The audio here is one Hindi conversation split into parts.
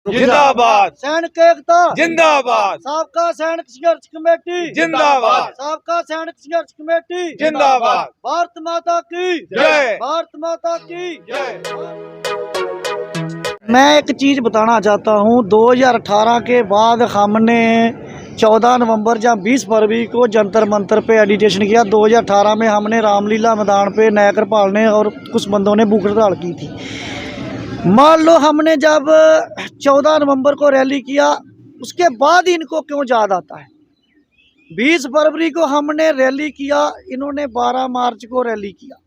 जिंदाबाद। सैनिक एकता जिंदाबाद। सबका सैनिक संघर्ष कमेटी जिंदाबाद। सबका सैनिक संघर्ष कमेटी जिंदाबाद। भारत माता की जय। भारत माता की जय। मैं एक चीज़ बताना चाहता हूँ। 2018 के बाद हमने 14 नवंबर या 20 फरवरी को जंतर मंतर पे एडिटेशन किया। 2018 में हमने रामलीला मैदान पे नया कृपाल ने और कुछ बंदों ने भूख हड़ताल की थी। मान लो हमने जब 14 नवंबर को रैली किया, उसके बाद इनको क्यों याद आता है? 20 फरवरी को हमने रैली किया, इन्होंने 12 मार्च को रैली किया।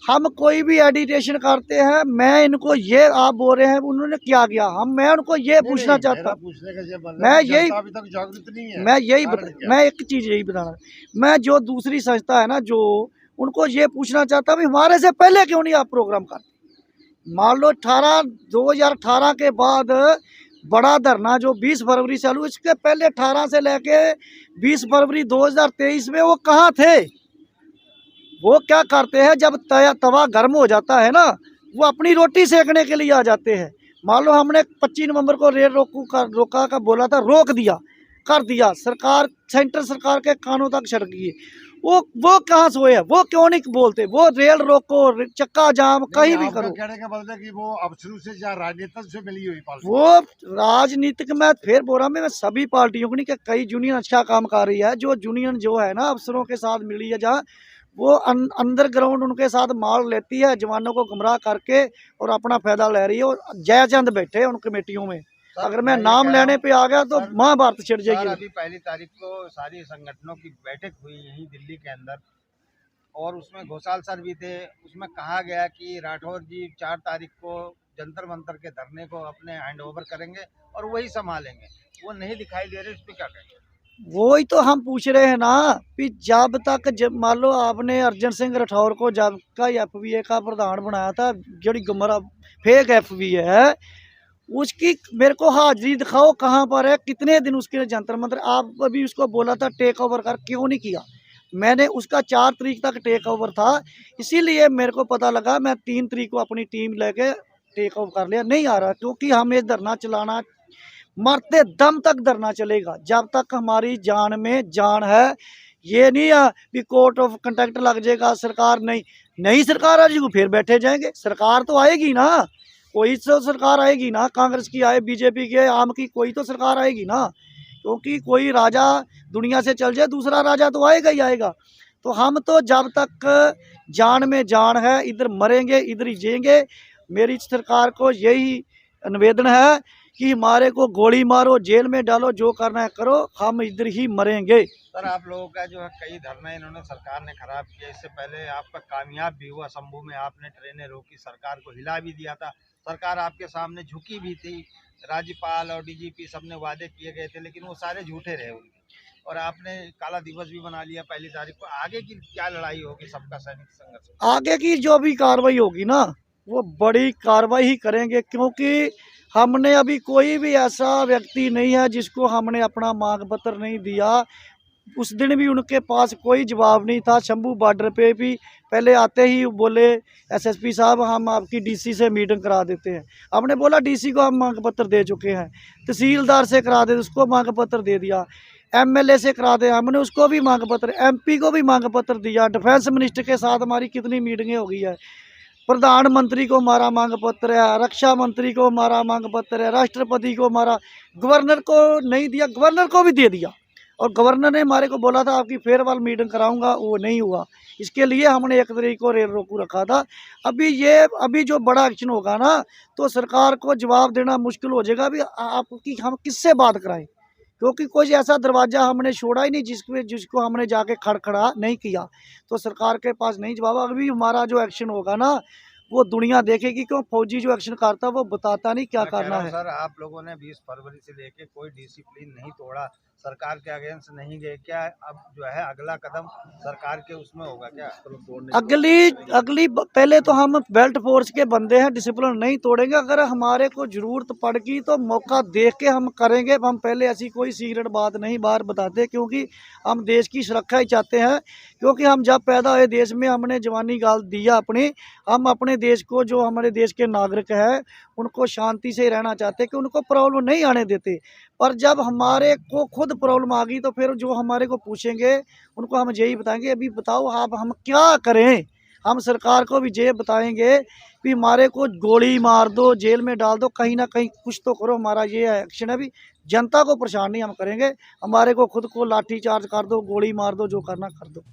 हम कोई भी एडिटेशन करते हैं, मैं इनको ये आप बोल रहे हैं उन्होंने क्या किया, मैं उनको ये पूछना चाहता हूँ। मैं यही अभी तक जागृत नहीं है। मैं एक चीज़ यही बताना, मैं जो दूसरी संस्था है ना, जो उनको ये पूछना चाहता हूँ हमारे से पहले क्यों नहीं आप प्रोग्राम करते? मान लो 2018 के बाद बड़ा धरना जो 20 फरवरी से चालू, इसके पहले 18 से लेके 20 फरवरी 2023 में वो कहाँ थे? वो क्या करते हैं, जब तवा गर्म हो जाता है ना, वो अपनी रोटी सेकने के लिए आ जाते हैं। मान लो हमने 25 नवंबर को रेल रोका का बोला था, रोक दिया, कर दिया, सरकार सेंटर सरकार के कानों तक सड़क गई। वो कहाँ सोए है? वो क्यों नहीं बोलते? वो रेल रोको, चक्का जाम कहीं भी करो। कहने का मतलब कि वो अब शुरू से या राजनेता से मिली हुई पार्टी। वो राजनीतिक, मैं फिर बोल रहा हूँ, मैं सभी पार्टियों को नहीं कि कई यूनियन अच्छा काम कर रही है। जो यूनियन जो है ना अफसरों के साथ मिली है, जहाँ वो अंडरग्राउंड उनके साथ माल लेती है, जवानों को गुमराह करके और अपना फायदा ले रही है। और जयचंद बैठे उन कमेटियों में, अगर मैं नाम लेने पे आ गया तो महाभारत छिड़ जाएगी। अभी पहली तारीख को सारी संगठनों की बैठक हुई यहीं दिल्ली के अंदर, और उसमें घोषाल सर भी थे। उसमें कहा गया कि राठौर जी 4 तारीख को जंतर मंतर के धरने को अपने हैंड ओवर करेंगे और वही संभालेंगे। वो नहीं दिखाई दे रहे, इस पर क्या कहेंगे? वही तो हम पूछ रहे हैं ना कि जब तक, जब मान लो आपने अर्जन सिंह राठौर को जब का FBA का प्रधान बनाया था, जड़ी गुमरा फेक FBA है, उसकी मेरे को हाजिरी दिखाओ, कहाँ पर है, कितने दिन उसके जंतर मंतर। आप अभी उसको बोला था टेक ओवर कर, क्यों नहीं किया? मैंने उसका 4 तारीख तक टेक ओवर था, इसीलिए मेरे को पता लगा। मैं 3 तारीख को अपनी टीम लेके टेक ओवर कर लिया। नहीं आ रहा, क्योंकि हमें धरना चलाना, मरते दम तक धरना चलेगा जब तक हमारी जान में जान है। ये नहीं है कि कोर्ट ऑफ कंडक्ट लग जाएगा, सरकार नहीं सरकार आ जाएगी, फिर बैठे जाएंगे। सरकार तो आएगी ना, कोई तो सरकार आएगी ना, कांग्रेस की आए, बीजेपी की, आम की, कोई तो सरकार आएगी ना। क्योंकि कोई राजा दुनिया से चल जाए, दूसरा राजा तो आएगा ही आएगा। तो हम तो जब तक जान में जान है, इधर मरेंगे इधर ही जिएंगे। मेरी सरकार को यही निवेदन है कि हमारे को गोली मारो, जेल में डालो, जो करना है करो, हम इधर ही मरेंगे। सर, आप लोगों का जो है कई धरना इन्होंने सरकार ने खराब किया। इससे पहले आपका कामयाब भी हुआ, शंभू में आपने ट्रेनें रोकी, सरकार को हिला भी दिया था, सरकार आपके सामने झुकी भी थी। राज्यपाल और DGP सबने वादे किए गए थे, लेकिन वो सारे झूठे रहे उनके, और आपने काला दिवस भी बना लिया पहली तारीख को। आगे की क्या लड़ाई होगी सबका सैनिक संघर्ष? आगे की जो भी कार्रवाई होगी ना, वो बड़ी कार्रवाई ही करेंगे, क्योंकि हमने अभी कोई भी ऐसा व्यक्ति नहीं है जिसको हमने अपना मांग पत्र नहीं दिया। उस दिन भी उनके पास कोई जवाब नहीं था। शंभू बॉर्डर पे भी पहले आते ही बोले SSP साहब हम आपकी DC से मीटिंग करा देते हैं। हमने बोला DC को हम मांग पत्र दे चुके हैं, तहसीलदार से करा दे, उसको मांग पत्र दे दिया, MLA से करा दे, हमने उसको भी मांग पत्र, MP को भी मांग पत्र दिया, डिफेंस मिनिस्टर के साथ हमारी कितनी मीटिंगें हो गई है, प्रधानमंत्री को हमारा मांग पत्र है, रक्षा मंत्री को हमारा मांग पत्र है, राष्ट्रपति को हमारा, गवर्नर को नहीं दिया, गवर्नर को भी दे दिया। और गवर्नर ने हमारे को बोला था आपकी फेयरवेल मीटिंग कराऊंगा, वो नहीं हुआ। इसके लिए हमने 1 तारीख को रेल रोको रखा था। अभी जो बड़ा एक्शन होगा ना, तो सरकार को जवाब देना मुश्किल हो जाएगा। अभी आपकी हम किससे बात कराएं, क्योंकि कोई ऐसा दरवाज़ा हमने छोड़ा ही नहीं जिसको हमने जाके खड़खड़ा नहीं किया। तो सरकार के पास नहीं जवाब। अभी हमारा जो एक्शन होगा ना, वो दुनिया देखेगी, क्यों फौजी जो एक्शन करता है वो बताता नहीं क्या करना है। सर, आप लोगों ने 20 फरवरी से लेके कोई डिसिप्लिन नहीं तोड़ा, सरकार के अगेंस्ट नहीं गए, क्या अब जो है अगला कदम सरकार के उसमें होगा क्या? अगली पहले तो हम बेल्ट फोर्स के बंदे हैं, डिसिप्लिन नहीं तोड़ेंगे। अगर हमारे को जरूरत पड़ गई तो मौका देख के हम करेंगे। हम पहले ऐसी कोई सीक्रेट बात नहीं बाहर बताते, क्योंकि हम देश की सुरक्षा ही चाहते हैं। क्योंकि हम जब पैदा हुए देश में, हमने जवानी गाल दिया अपनी, हम अपने देश को, जो हमारे देश के नागरिक है, उनको शांति से रहना चाहते कि उनको प्रॉब्लम नहीं आने देते। पर जब हमारे को खुद प्रॉब्लम आ गई तो फिर जो हमारे को पूछेंगे उनको हम यही बताएंगे, अभी बताओ आप हम क्या करें। हम सरकार को भी ये बताएंगे कि हमारे को गोली मार दो, जेल में डाल दो, कहीं ना कहीं कुछ तो करो, हमारा ये एक्शन है। भी जनता को परेशान नहीं हम करेंगे, हमारे को खुद को लाठी चार्ज कर दो, गोली मार दो, जो करना कर दो।